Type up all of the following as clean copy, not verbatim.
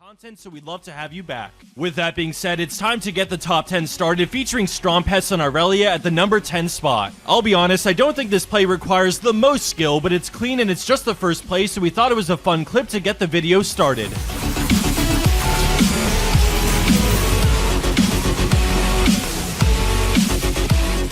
content, so we'd love to have you back. With that being said, it's time to get the top 10 started, featuring Strompest and Irelia at the number 10 spot. I'll be honest, I don't think this play requires the most skill, but it's clean and it's just the first play, so we thought it was a fun clip to get the video started.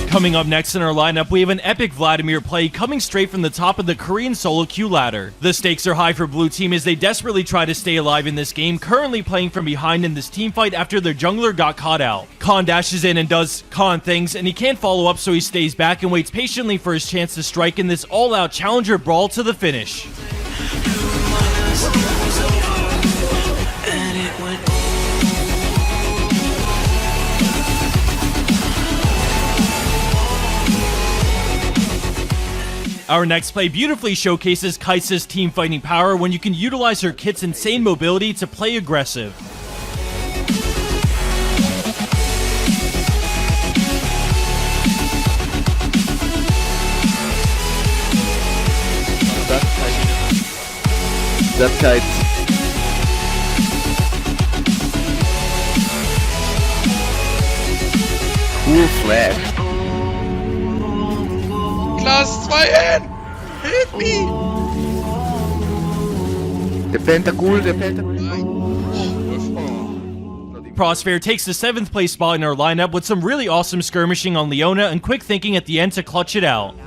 Coming up next in our lineup, we have an epic Vladimir play coming straight from the top of the Korean solo queue ladder. The stakes are high for blue team as they desperately try to stay alive in this game, currently playing from behind in this team fight after their jungler got caught out. Khan dashes in and does Khan things, and he can't follow up, so he stays back and waits patiently for his chance to strike in this all-out challenger brawl to the finish. Our next play beautifully showcases Kite's team fighting power when you can utilize her kit's insane mobility to play aggressive. That Kite. Cool flash. Class 2 hin! Hit me! Der Pentacool, der Pentacool. Prosfair takes the 7th place spot in our lineup with some really awesome skirmishing on Leona and quick thinking at the end to clutch it out. I'm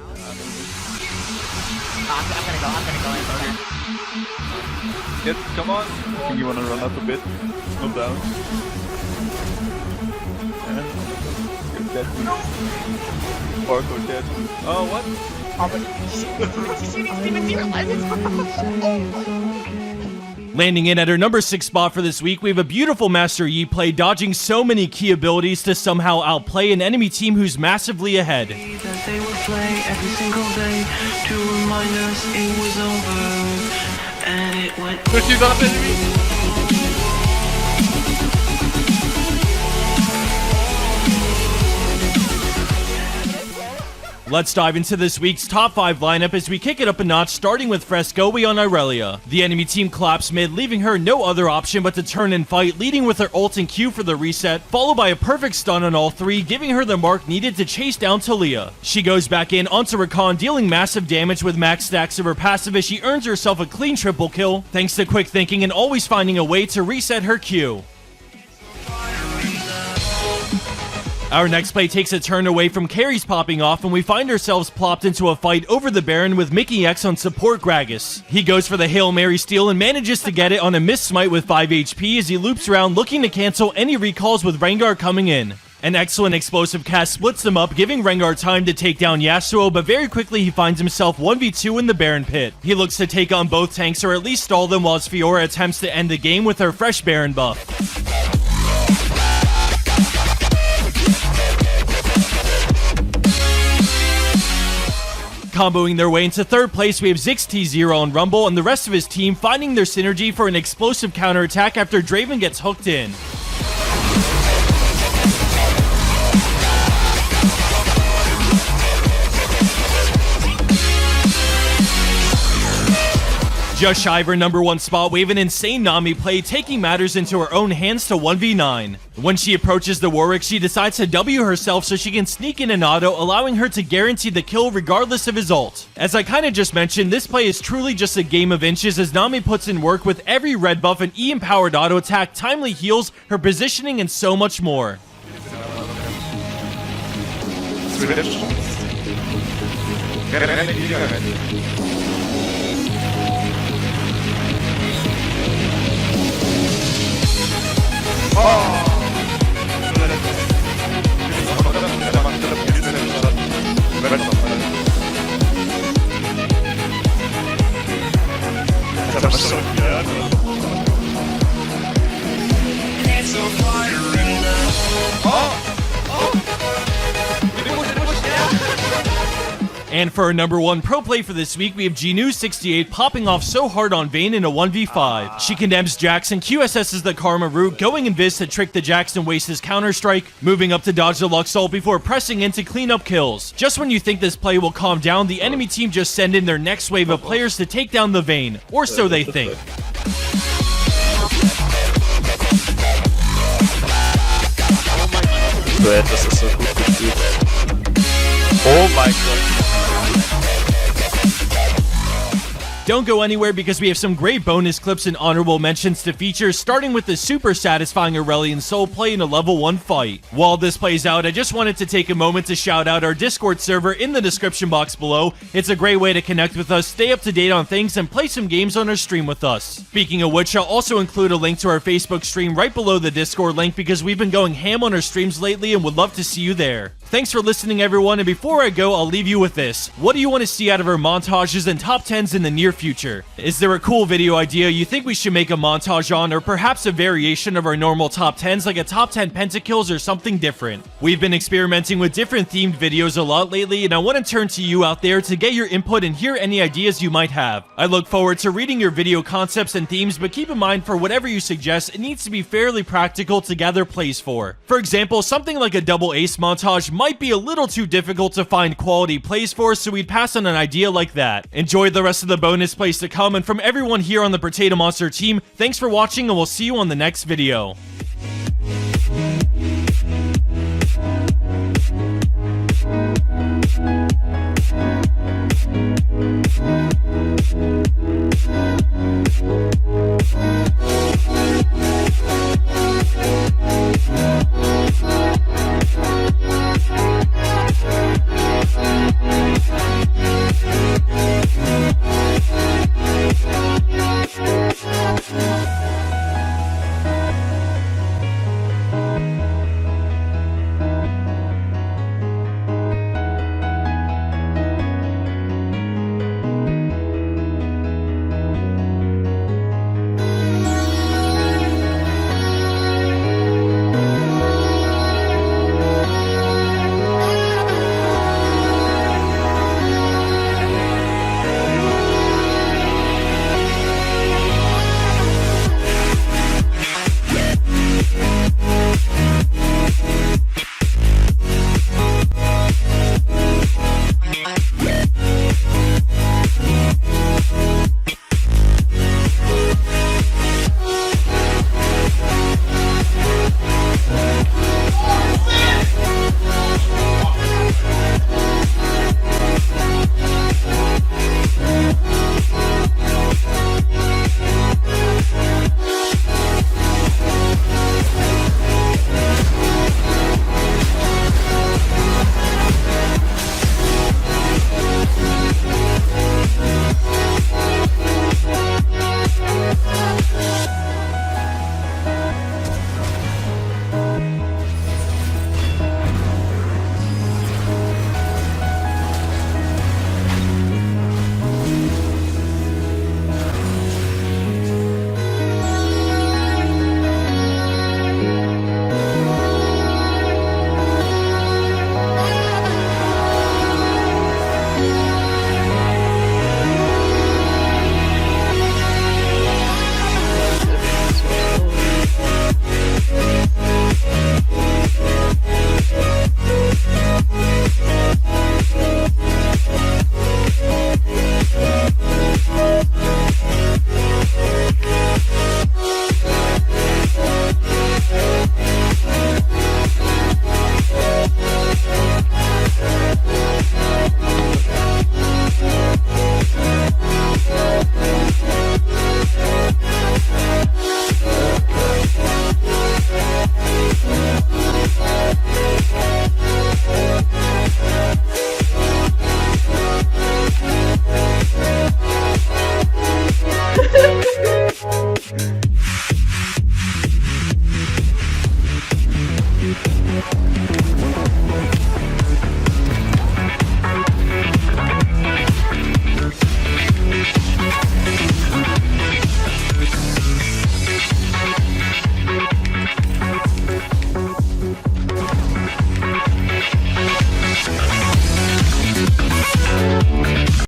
gonna go in. Yes, come on. I think you wanna run up a bit. Slow down. Get that. Or dead. Oh, what? Landing in at our number 6 spot for this week, we have a beautiful Master Yi play, dodging so many key abilities to somehow outplay an enemy team who's massively ahead. That they will play every single day to remind us it was over, and it went. She's up, enemy! Let's dive into this week's top 5 lineup as we kick it up a notch, starting with Fresskowy on Irelia. The enemy team collapsed mid, leaving her no other option but to turn and fight, leading with her ult and Q for the reset, followed by a perfect stun on all 3, giving her the mark needed to chase down Talia. She goes back in onto Rakan, dealing massive damage with max stacks of her passive as she earns herself a clean triple kill, thanks to quick thinking and always finding a way to reset her Q. Our next play takes a turn away from carries popping off, and we find ourselves plopped into a fight over the Baron with Mikyx on support Gragas. He goes for the Hail Mary steal and manages to get it on a missed smite with 5 HP as he loops around looking to cancel any recalls with Rengar coming in. An excellent explosive cast splits them up, giving Rengar time to take down Yasuo, but very quickly he finds himself 1v2 in the Baron pit. He looks to take on both tanks or at least stall them while Fiora attempts to end the game with her fresh Baron buff. Comboing their way into 3rd place, we have Ziggs T0 and Rumble and the rest of his team finding their synergy for an explosive counterattack after Draven gets hooked in. Just shy of her number 1 spot, we have an insane Nami play, taking matters into her own hands to 1v9. When she approaches the Warwick, she decides to W herself so she can sneak in an auto, allowing her to guarantee the kill regardless of his ult. As I kinda just mentioned, this play is truly just a game of inches as Nami puts in work with every red buff and E-empowered auto attack, timely heals, her positioning, and so much more. And for our number 1 pro play for this week, we have Gnu68 popping off so hard on Vayne in a 1v5. She condemns Jackson, QSS's the Karma route, going invis to trick the Jackson waste his counter-strike, moving up to dodge the Lux ult before pressing in to clean up kills. Just when you think this play will calm down, the enemy team just send in their next wave of players to take down the Vayne, or so they think. Das ist so gut gespielt. Oh mein Gott. Don't go anywhere because we have some great bonus clips and honorable mentions to feature, starting with the super satisfying Irelian soul play in a level 1 fight. While this plays out, I just wanted to take a moment to shout out our Discord server in the description box below. It's a great way to connect with us, stay up to date on things, and play some games on our stream with us. Speaking of which, I'll also include a link to our Facebook stream right below the Discord link because we've been going ham on our streams lately and would love to see you there. Thanks for listening, everyone, and before I go, I'll leave you with this. What do you want to see out of our montages and top 10s in the near future? Is there a cool video idea you think we should make a montage on, or perhaps a variation of our normal top 10s, like a top 10 pentakills or something different? We've been experimenting with different themed videos a lot lately, and I want to turn to you out there to get your input and hear any ideas you might have. I look forward to reading your video concepts and themes, but keep in mind, for whatever you suggest, it needs to be fairly practical to gather plays for. For example, something like a double ace montage might be a little too difficult to find quality plays for, so we'd pass on an idea like that. Enjoy the rest of the bonus plays to come, and from everyone here on the Potato Monster team, thanks for watching, and we'll see you on the next video.